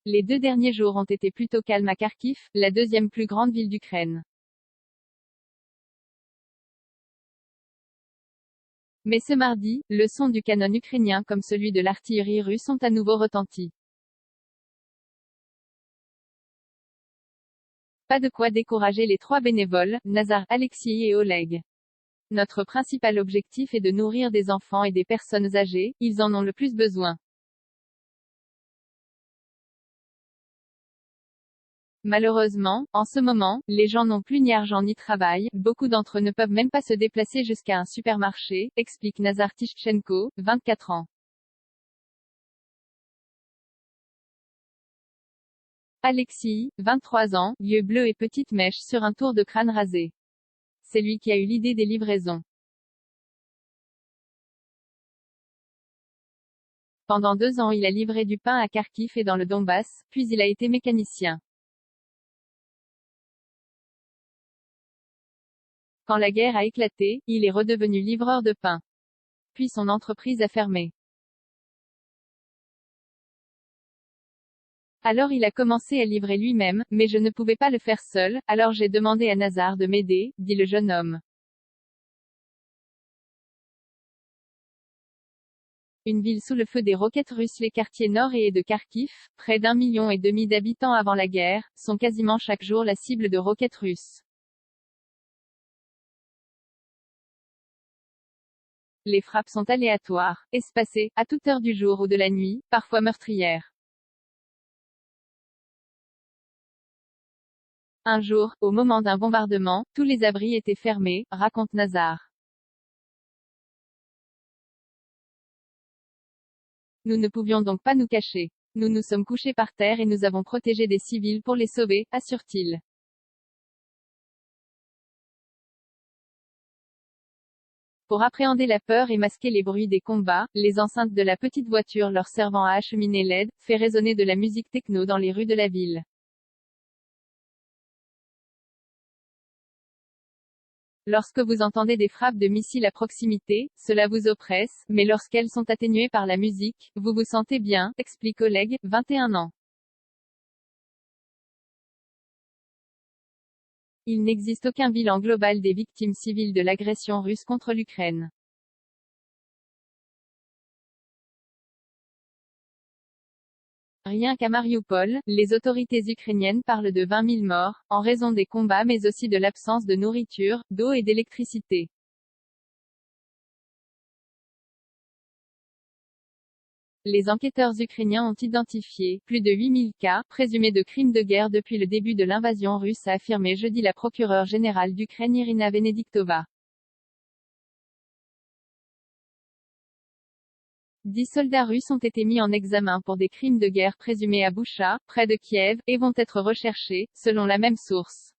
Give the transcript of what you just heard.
Les 2 derniers jours ont été plutôt calmes à Kharkiv, la deuxième plus grande ville d'Ukraine. Mais ce mardi, le son du canon ukrainien comme celui de l'artillerie russe ont à nouveau retenti. Pas de quoi décourager les 3 bénévoles, Nazar, Alexis et Oleg. Notre principal objectif est de nourrir des enfants et des personnes âgées, ils en ont le plus besoin. Malheureusement, en ce moment, les gens n'ont plus ni argent ni travail, beaucoup d'entre eux ne peuvent même pas se déplacer jusqu'à un supermarché, explique Nazar Tishchenko, 24 ans. Alexis, 23 ans, yeux bleus et petite mèche sur un tour de crâne rasé. C'est lui qui a eu l'idée des livraisons. Pendant 2 ans il a livré du pain à Kharkiv et dans le Donbass, puis il a été mécanicien. Quand la guerre a éclaté, il est redevenu livreur de pain. Puis son entreprise a fermé. Alors il a commencé à livrer lui-même, mais je ne pouvais pas le faire seul, alors j'ai demandé à Nazar de m'aider, dit le jeune homme. Une ville sous le feu des roquettes russes. Les quartiers nord et de Kharkiv, près d'1,5 million d'habitants avant la guerre, sont quasiment chaque jour la cible de roquettes russes. Les frappes sont aléatoires, espacées, à toute heure du jour ou de la nuit, parfois meurtrières. Un jour, au moment d'un bombardement, tous les abris étaient fermés, raconte Nazar. Nous ne pouvions donc pas nous cacher. Nous nous sommes couchés par terre et nous avons protégé des civils pour les sauver, assure-t-il. Pour appréhender la peur et masquer les bruits des combats, les enceintes de la petite voiture leur servant à acheminer l'aide, fait résonner de la musique techno dans les rues de la ville. Lorsque vous entendez des frappes de missiles à proximité, cela vous oppresse, mais lorsqu'elles sont atténuées par la musique, vous vous sentez bien, explique Oleg, 21 ans. Il n'existe aucun bilan global des victimes civiles de l'agression russe contre l'Ukraine. Rien qu'à Mariupol, les autorités ukrainiennes parlent de 20 000 morts, en raison des combats mais aussi de l'absence de nourriture, d'eau et d'électricité. Les enquêteurs ukrainiens ont identifié plus de 8 000 cas, présumés de crimes de guerre depuis le début de l'invasion russe, a affirmé jeudi la procureure générale d'Ukraine Irina Venediktova. 10 soldats russes ont été mis en examen pour des crimes de guerre présumés à Boutcha, près de Kiev, et vont être recherchés, selon la même source.